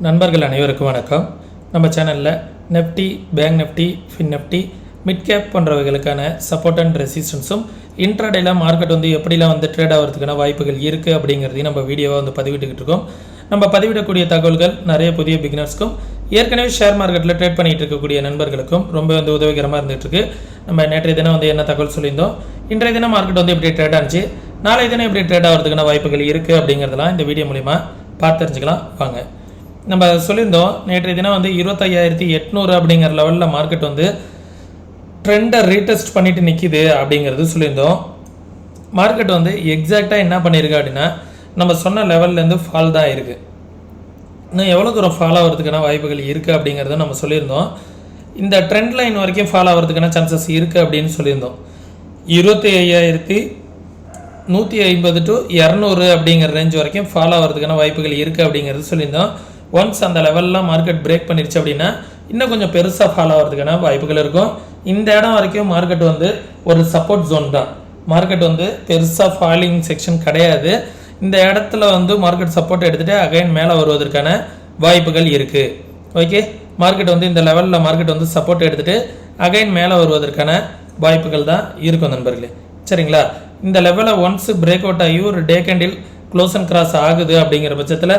நண்பர்கள் அனைவருக்கும் வணக்கம். நம்ம சேனலில் Nifty, bank Nifty, Fin Nifty, mid cap போன்றவைகளுக்கான சப்போர்ட் அண்ட் ரெசிஸ்டன்ஸும் இன்ட்ராடேல மார்க்கெட் எப்படிலாம் ட்ரேட் ஆகிறதுக்கான வாய்ப்புகள் இருக்குது அப்படிங்கிறதையும் நம்ம வீடியோவாக பதிவிட்டுக்கிட்டு இருக்கோம். நம்ம பதிவிடக்கூடிய தகவல்கள் நிறைய புதிய பிகினர்ஸ்க்கும் ஏற்கனவே ஷேர் மார்க்கெட்டில் ட்ரேட் பண்ணிகிட்டு இருக்கக்கூடிய நண்பர்களுக்கும் ரொம்ப உதவிகரமாக இருந்துகிட்ருக்கு. நம்ம நேற்றைய தினம் என்ன தகவல் சொல்லியிருந்தோம், இன்றைய தினம் மார்க்கெட் எப்படி ட்ரேட் ஆனிச்சு, நாளைய தினம் எப்படி ட்ரேட் ஆகிறதுக்கான வாய்ப்புகள் இருக்குது அப்படிங்கிறதெல்லாம் இந்த வீடியோ மூலிமா பார்த்து தெரிஞ்சுக்கலாம். வாங்க. நம்ம சொல்லியிருந்தோம் நேற்றைய தினம் 25,800 அப்படிங்கிற லெவலில் மார்க்கெட் ட்ரெண்டை ரீடெஸ்ட் பண்ணிட்டு நிற்கிது அப்படிங்கிறது சொல்லியிருந்தோம். மார்க்கெட் எக்ஸாக்டாக என்ன பண்ணியிருக்கு அப்படின்னா நம்ம சொன்ன லெவல்லேருந்து ஃபால் தான் இருக்குது. இன்னும் எவ்வளோ தூரம் ஃபால் ஆகிறதுக்கான வாய்ப்புகள் இருக்குது அப்படிங்கிறத நம்ம சொல்லியிருந்தோம். இந்த ட்ரெண்ட் லைன் வரைக்கும் ஃபால் ஆகிறதுக்கான சான்சஸ் இருக்குது அப்படின்னு சொல்லியிருந்தோம். 25,150 to 200 அப்படிங்கிற ரேஞ்ச் வரைக்கும் ஃபால் ஆகிறதுக்கான வாய்ப்புகள் இருக்குது அப்படிங்கிறது சொல்லியிருந்தோம். ஒன்ஸ் அந்த லெவல்லாம் மார்க்கெட் பிரேக் பண்ணிருச்சு அப்படின்னா இன்னும் கொஞ்சம் பெருசாக ஃபால் ஆகிறதுக்கான வாய்ப்புகள் இருக்கும். இந்த இடம் வரைக்கும் மார்க்கெட் ஒரு சப்போர்ட் ஜோன் தான். மார்க்கெட் பெருசாக ஃபாலிங் செக்ஷன் கிடையாது. இந்த இடத்துல மார்க்கெட் சப்போர்ட் எடுத்துகிட்டு அகைன் மேலே வருவதற்கான வாய்ப்புகள் இருக்குது. ஓகே, மார்க்கெட் இந்த லெவலில் மார்க்கெட் சப்போர்ட் எடுத்துகிட்டு அகைன் மேலே வருவதற்கான வாய்ப்புகள் தான் இருக்கும் நண்பர்களே. சரிங்களா, இந்த லெவலில் ஒன்ஸ் பிரேக் அவுட் ஆகி ஒரு டே கேண்டில் க்ளோஸ் அண்ட் கிராஸ் ஆகுது அப்படிங்கிற பட்சத்தில்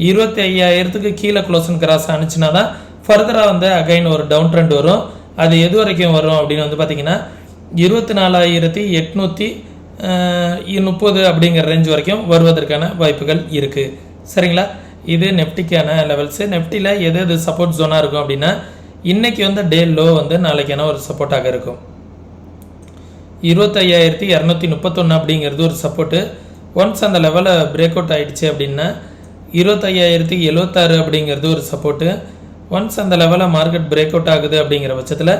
25,000க்கு கீழே க்ளோஸ் அண்ட் கிராஸ் ஆனிச்சுன்னா தான் ஃபர்தராக அகைன் ஒரு டவுன் ட்ரெண்ட் வரும். அது எது வரைக்கும் வரும் அப்படின்னு பார்த்தீங்கன்னா 24,830 அப்படிங்கிற ரேஞ்ச் வரைக்கும் வருவதற்கான வாய்ப்புகள் இருக்குது. சரிங்களா, இது நெஃப்டிக்கான லெவல்ஸு. நெஃப்டியில் எது சப்போர்ட் ஜோனாக இருக்கும் அப்படின்னா இன்றைக்கி டே லோ நாளைக்கான ஒரு சப்போர்ட்டாக இருக்கும். 25,231 அப்படிங்கிறது ஒரு சப்போர்ட்டு. ஒன்ஸ் அந்த லெவலில் பிரேக் அவுட் ஆகிடுச்சு அப்படின்னா 25,076 அப்படிங்கிறது ஒரு சப்போர்ட்டு. ஒன்ஸ் அந்த லெவலில் மார்க்கெட் பிரேக் அவுட் ஆகுது அப்படிங்கிற பட்சத்தில்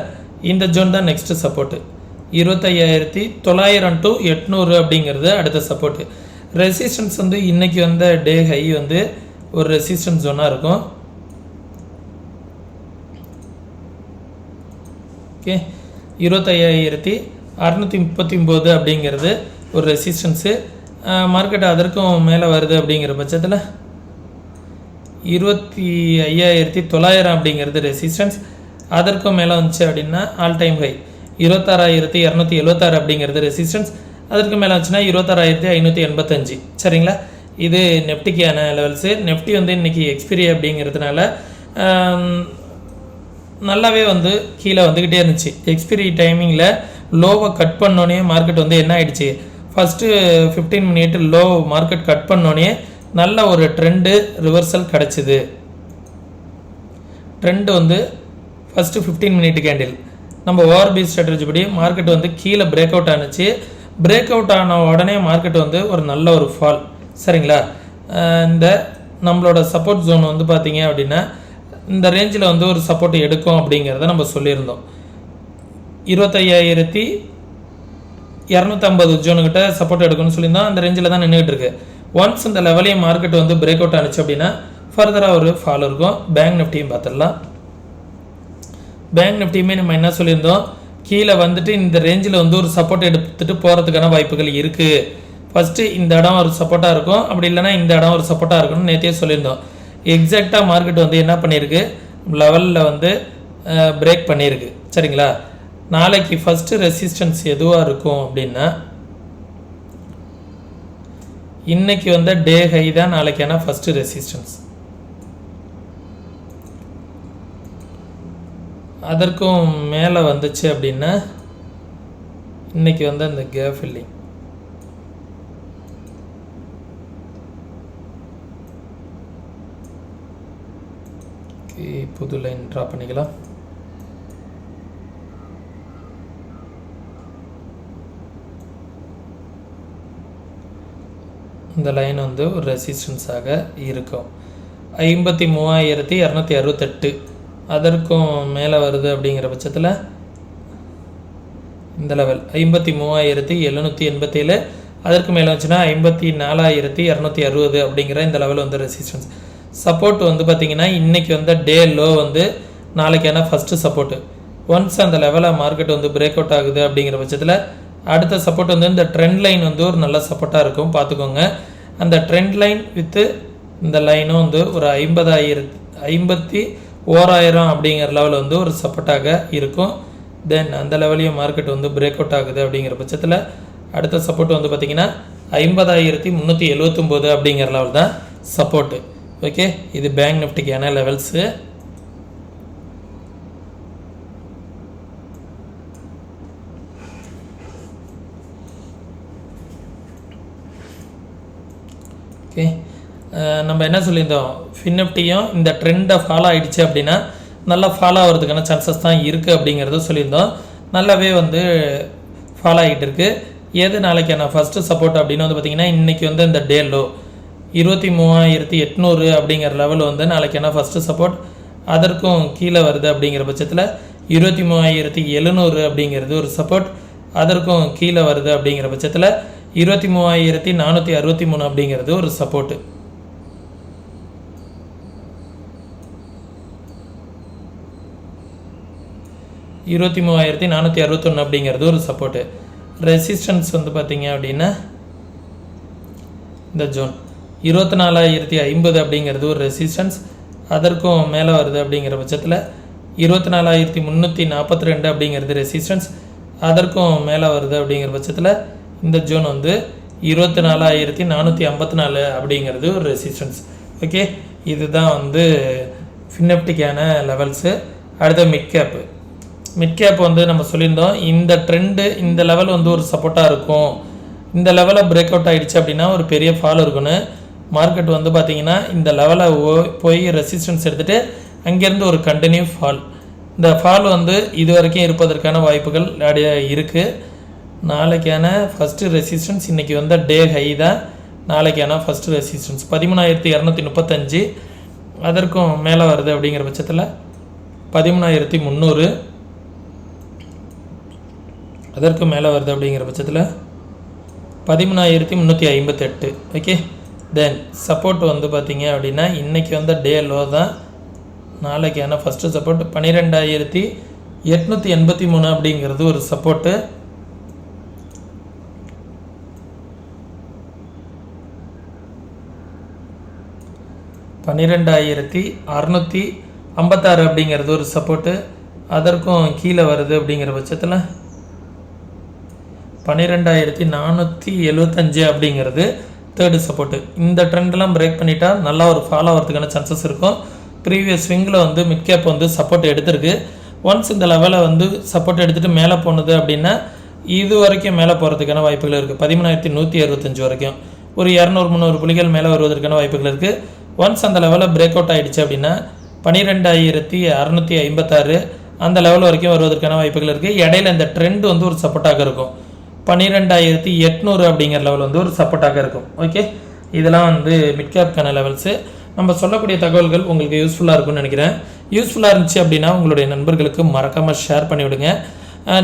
இந்த ஜோன் தான் நெக்ஸ்ட்டு சப்போர்ட்டு. 25,900 to 800 அப்படிங்கிறது அடுத்த சப்போர்ட்டு. ரெசிஸ்டன்ஸ் இன்றைக்கி டே ஹை ஒரு ரெசிஸ்டன்ஸ் ஜோனாக இருக்கும். ஓகே, 25,639 அப்படிங்கிறது ஒரு ரெசிஸ்டன்ஸு. மார்க்கெட் அதற்கும் மேலே வருது அப்படிங்கிற பட்சத்தில் 25,900 அப்படிங்கிறது ரெசிஸ்டன்ஸ். அதற்கும் மேலே வந்துச்சு அப்படின்னா ஆல் டைம் ஹை 26,276 அப்படிங்கிறது ரெசிஸ்டன்ஸ். அதற்கு மேலே வந்துச்சுன்னா 26,585. சரிங்களா, இது நெஃப்டிக்கான லெவல்ஸு. நெஃப்டி இன்றைக்கி எக்ஸ்பிரி அப்படிங்கிறதுனால நல்லாவே கீழே வந்துக்கிட்டே இருந்துச்சு. எக்ஸ்பிரி டைமிங்கில் லோவை கட் பண்ணோன்னே மார்க்கெட் என்ன ஆகிடுச்சு, first 15 minute low market cut பண்ணோன்னே நல்ல ஒரு ட்ரெண்டு ரிவர்சல் கிடச்சிது. ட்ரெண்டு ஃபஸ்ட்டு 15 மினிட் கேண்டில் நம்ம ஓஆர்பி ஸ்ட்ராட்டஜி படி மார்க்கெட் கீழே பிரேக் அவுட் ஆனிச்சு. பிரேக் அவுட் ஆன உடனே மார்க்கெட் ஒரு நல்ல ஒரு ஃபால். சரிங்களா, இந்த நம்மளோட சப்போர்ட் ஜோன் பார்த்தீங்க அப்படின்னா இந்த ரேஞ்சில் ஒரு சப்போர்ட் எடுக்கும் அப்படிங்கிறத நம்ம சொல்லியிருந்தோம். 25,250 ஜோனுக்கிட்ட சப்போர்ட் எடுக்கணும்னு சொல்லியிருந்தோம். அந்த ரேஞ்சில் தான் நின்றுட்டு இருக்கு. ஒன்ஸ் இந்த லெவலையும் மார்க்கெட் பிரேக் அவுட் ஆனிச்சு அப்படின்னா ஃபர்தராக ஒரு ஃபால் இருக்கும். பேங்க் நிஃப்டியும் பார்த்துடலாம். பேங்க் நிஃப்டியுமே நம்ம என்ன சொல்லியிருந்தோம், கீழே இந்த ரேஞ்சில் ஒரு சப்போர்ட் எடுத்துகிட்டு போகிறதுக்கான வாய்ப்புகள் இருக்குது. ஃபஸ்ட்டு இந்த இடம் ஒரு சப்போர்ட்டாக இருக்கும், அப்படி இல்லைனா இந்த இடம் ஒரு சப்போர்ட்டாக இருக்கும்னு நேற்றே சொல்லியிருந்தோம். எக்ஸாக்டாக மார்க்கெட் என்ன பண்ணியிருக்கு, லெவலில் பிரேக் பண்ணியிருக்கு. சரிங்களா, நாளைக்கு ஃபஸ்ட்டு ரெசிஸ்டன்ஸ் எதுவாக இருக்கும் அப்படின்னா இன்னைக்கு டே ஹை தான் நாளைக்கான ஃபஸ்ட்டு ரெசிஸ்டன்ஸ். அதற்கும் மேலே வந்துச்சு அப்படின்னா இன்னைக்கு அந்த கேப் ஃபில்லிங் புது லைன் ட்ரா பண்ணிக்கலாம். இந்த லைன் ஒரு ரெசிஸ்டன்ஸாக இருக்கும். 53,268 அதற்கும் மேலே வருது அப்படிங்கிற பட்சத்தில் இந்த லெவல் 53,787 அதற்கு மேலே வந்துச்சுன்னா 54,260 அப்படிங்கிற இந்த லெவல் ரெசிஸ்டன்ஸ். சப்போர்ட் பார்த்திங்கன்னா இன்றைக்கி டே லோ நாளைக்கான ஃபஸ்ட்டு சப்போர்ட்டு. ஒன்ஸ் அந்த லெவலில் மார்க்கெட் பிரேக் அவுட் ஆகுது அப்படிங்கிற பட்சத்தில் அடுத்த சப்போர்ட் இந்த ட்ரெண்ட் லைன் ஒரு நல்ல சப்போர்ட்டாக இருக்கும். பார்த்துக்கோங்க, அந்த ட்ரெண்ட் லைன் வித்து இந்த லைனும் வந்து ஒரு 51,000 அப்படிங்கிற லெவலில் வந்து ஒரு சப்போர்ட்டாக இருக்கும். தென் அந்த லெவலையும் மார்க்கெட் வந்து பிரேக் அவுட் ஆகுது அப்படிங்கிற பட்சத்தில் அடுத்த சப்போர்ட் வந்து பார்த்திங்கன்னா 50,379 அப்படிங்கிற லெவல் தான் சப்போர்ட்டு. ஓகே, இது பேங்க் நிஃப்டிக்கான லெவல்ஸு. ஓகே, நம்ம என்ன சொல்லியிருந்தோம், ஃபின்னிஃப்டியும் இந்த ட்ரெண்டை ஃபாலோ ஆகிடுச்சு அப்படின்னா நல்லா ஃபாலோ ஆகிறதுக்கான சான்சஸ் தான் இருக்குது அப்படிங்கிறத சொல்லியிருந்தோம். நல்லாவே வந்து ஃபாலோ ஆகிட்டு இருக்குது. எது நாளைக்கான ஃபஸ்ட்டு சப்போர்ட் அப்படின்னு வந்து பார்த்திங்கன்னா இன்றைக்கி வந்து இந்த டே லோ 23,800 அப்படிங்கிற லெவல் வந்து நாளைக்கான ஃபஸ்ட்டு சப்போர்ட். அதற்கும் கீழே வருது அப்படிங்கிற பட்சத்தில் 23,700 அப்படிங்கிறது ஒரு சப்போர்ட். அதற்கும் கீழே வருது அப்படிங்கிற பட்சத்தில் 23,463 அப்படிங்கிறது ஒரு சப்போர்ட்டு. $23,461 அப்படிங்கிறது ஒரு சப்போர்ட்டு. ரெசிஸ்டன்ஸ் வந்து பார்த்திங்க அப்படின்னா இந்த ஜோன் 24,050 அப்படிங்கிறது ஒரு ரெசிஸ்டன்ஸ். அதற்கும் மேலே வருது அப்படிங்கிற பட்சத்தில் 24,342 அப்படிங்கிறது ரெசிஸ்டன்ஸ். அதற்கும் மேலே வருது அப்படிங்கிற பட்சத்தில் இந்த ஜோன் வந்து 24,454 அப்படிங்கிறது ஒரு ரெசிஸ்டன்ஸ். ஓகே, இதுதான் வந்து ஃபின்னிஃப்டிக்கான லெவல்ஸு. அடுத்த மிட் கேப் வந்து நம்ம சொல்லியிருந்தோம் இந்த ட்ரெண்டு இந்த லெவல் வந்து ஒரு சப்போர்ட்டாக இருக்கும். இந்த லெவலை பிரேக் அவுட் ஆகிடுச்சு அப்படின்னா ஒரு பெரிய ஃபால் இருக்குன்னு மார்க்கெட் வந்து பார்த்திங்கன்னா இந்த லெவலை போய் ரெசிஸ்டன்ஸ் எடுத்துகிட்டு அங்கேருந்து ஒரு கண்டினியூ ஃபால். இந்த ஃபால் வந்து இது வரைக்கும் இருப்பதற்கான வாய்ப்புகள் இருக்குது. நாளைக்கான ஃபஸ்ட்டு ரெசிஸ்டன்ஸ் இன்றைக்கி வந்து டே ஹை தான். நாளைக்கான ஃபஸ்ட்டு ரெசிஸ்டன்ஸ் 13,235. அதற்கும் மேலே வருது அப்படிங்கிற பட்சத்தில் 13,300. அதற்கு மேலே வருது அப்படிங்கிற பட்சத்தில் 13,358. ஓகே, தென் சப்போர்ட் வந்து பார்த்திங்க அப்படின்னா இன்றைக்கி வந்து டே லோ தான். நாளைக்கான ஃபஸ்ட்டு சப்போர்ட் 12,883 அப்படிங்கிறது ஒரு சப்போர்ட்டு. $12,656 அப்படிங்கிறது ஒரு சப்போர்ட்டு. அதற்கும் கீழே வருது அப்படிங்கிற பட்சத்தில் 12,475 அப்படிங்கிறது தேர்டு சப்போர்ட்டு. இந்த ட்ரெண்ட்லாம் பிரேக் பண்ணிட்டா நல்லா ஒரு ஃபாலோ ஆகிறதுக்கான சான்சஸ் இருக்கும். ப்ரீவியஸ் ஸ்விங்கில் வந்து மிட் கேப் வந்து சப்போர்ட் எடுத்திருக்கு. ஒன்ஸ் இந்த லெவலை வந்து சப்போர்ட் எடுத்துகிட்டு மேலே போனது அப்படின்னா இது வரைக்கும் மேலே போகிறதுக்கான வாய்ப்புகள் இருக்குது. 13,165 வரைக்கும் ஒரு 200-300 புள்ளிகள் மேலே வருவதற்கான வாய்ப்புகள் இருக்குது. ஒன்ஸ் அந்த லெவலில் பிரேக் அவுட் ஆகிடுச்சு அப்படின்னா 12,656 அந்த லெவல் வரைக்கும் வருவதற்கான வாய்ப்புகள் இருக்குது. இடையில இந்த ட்ரெண்ட் வந்து ஒரு சப்போர்ட்டாக இருக்கும். 12,800 அப்படிங்கிற லெவல் வந்து ஒரு சப்போர்ட்டாக இருக்கும். ஓகே, இதெல்லாம் வந்து மிட் கேப்க்கான லெவல்ஸு. நம்ம சொல்லக்கூடிய தகவல்கள் உங்களுக்கு யூஸ்ஃபுல்லாக இருக்கும்னு நினைக்கிறேன். யூஸ்ஃபுல்லாக இருந்துச்சு அப்படின்னா உங்களுடைய நண்பர்களுக்கு மறக்காமல் ஷேர் பண்ணிவிடுங்க.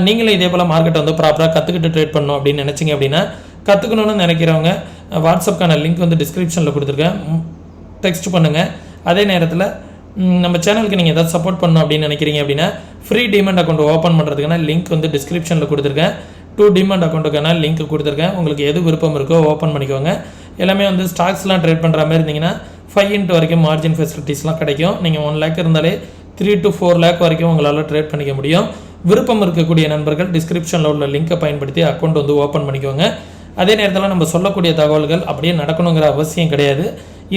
நீங்களும் இதே போல் மார்க்கெட்டை வந்து ப்ராப்பராக கற்றுக்கிட்டு ட்ரேட் பண்ணணும் அப்படின்னு நினச்சிங்க அப்படின்னா கற்றுக்கணுன்னு நினைக்கிறவங்க வாட்ஸ்அப்க்கான லிங்க் வந்து டிஸ்கிரிப்ஷனில் கொடுத்துருக்கேன், டெக்ஸ்ட் பண்ணுங்கள். அதே நேரத்தில் நம்ம சேனலுக்கு நீங்கள் எதாவது சப்போர்ட் பண்ணணும் அப்படின்னு நினைக்கிறீங்க அப்படின்னா ஃப்ரீ டிமெண்ட் அக்கௌண்ட் ஓப்பன் பண்ணுறதுக்கான லிங்க் வந்து டிஸ்கிரிப்ஷனில் கொடுத்துருக்கேன். 2 டிமெண்ட் அக்கௌண்ட்டுக்கான லிங்க் கொடுத்துருக்கேன். உங்களுக்கு எது விருப்பம் இருக்கோ ஓப்பன் பண்ணிக்கோங்க. எல்லாமே வந்து ஸ்டாக்ஸ்லாம் ட்ரேட் பண்ணுற மாதிரி இருந்தீங்கன்னா 5x வரைக்கும் மார்ஜின் ஃபெசிலிட்டிஸ்லாம் கிடைக்கும். நீங்கள் 1 lakh இருந்தாலே 3 to 4 lakh வரைக்கும் உங்களால் ட்ரேட் பண்ணிக்க முடியும். விருப்பம் இருக்கக்கூடிய நண்பர்கள் டிஸ்கிரிப்ஷனில் உள்ள லிங்க்கை பயன்படுத்தி அக்கௌண்ட் வந்து ஓப்பன் பண்ணிக்கோங்க. அதே நேரத்தில் நம்ம சொல்லக்கூடிய தகவல்கள் அப்படியே நடக்கணுங்கிற அவசியம் கிடையாது.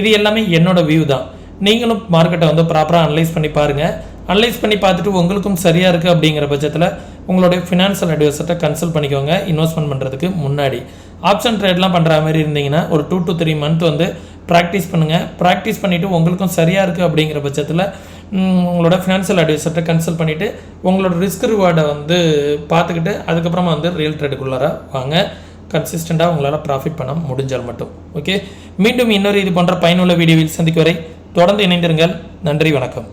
இது எல்லாமே என்னோட வியூ தான். நீங்களும் மார்க்கெட்டை வந்து ப்ராப்பராக அனலைஸ் பண்ணி பாருங்கள். அனலைஸ் பண்ணி பார்த்துட்டு உங்களுக்கும் சரியாக இருக்குது அப்படிங்கிற பட்சத்தில் உங்களுடைய ஃபினான்ஷியல் அட்வைசர்கிட்ட கன்சல்ட் பண்ணிக்கோங்க. இன்வெஸ்ட்மெண்ட் பண்ணுறதுக்கு முன்னாடி ஆப்ஷன் ட்ரேட்லாம் பண்ணுற மாதிரி இருந்தீங்கன்னா ஒரு 2 to 3 month வந்து ப்ராக்டிஸ் பண்ணுங்கள். ப்ராக்டிஸ் பண்ணிவிட்டு உங்களுக்கும் சரியாக இருக்குது அப்படிங்கிற பட்சத்தில் உங்களோட ஃபினான்ஷியல் அட்வைசர்கிட்ட கன்சல்ட் பண்ணிவிட்டு உங்களோட ரிஸ்க் ரிவார்டை வந்து பார்த்துக்கிட்டு அதுக்கப்புறமா வந்து ரியல் ட்ரேடுக்குள்ளார வாங்க. கன்சிஸ்டண்ட்டாக உங்களால் ப்ராஃபிட் பண்ண முடிஞ்சால் மட்டும். ஓகே, மீண்டும் இன்னொரு இது போன்ற பயனுள்ள வீடியோவில் சந்திக்கும் வரை தொடர்ந்து இணைந்திருங்கள். நன்றி, வணக்கம்.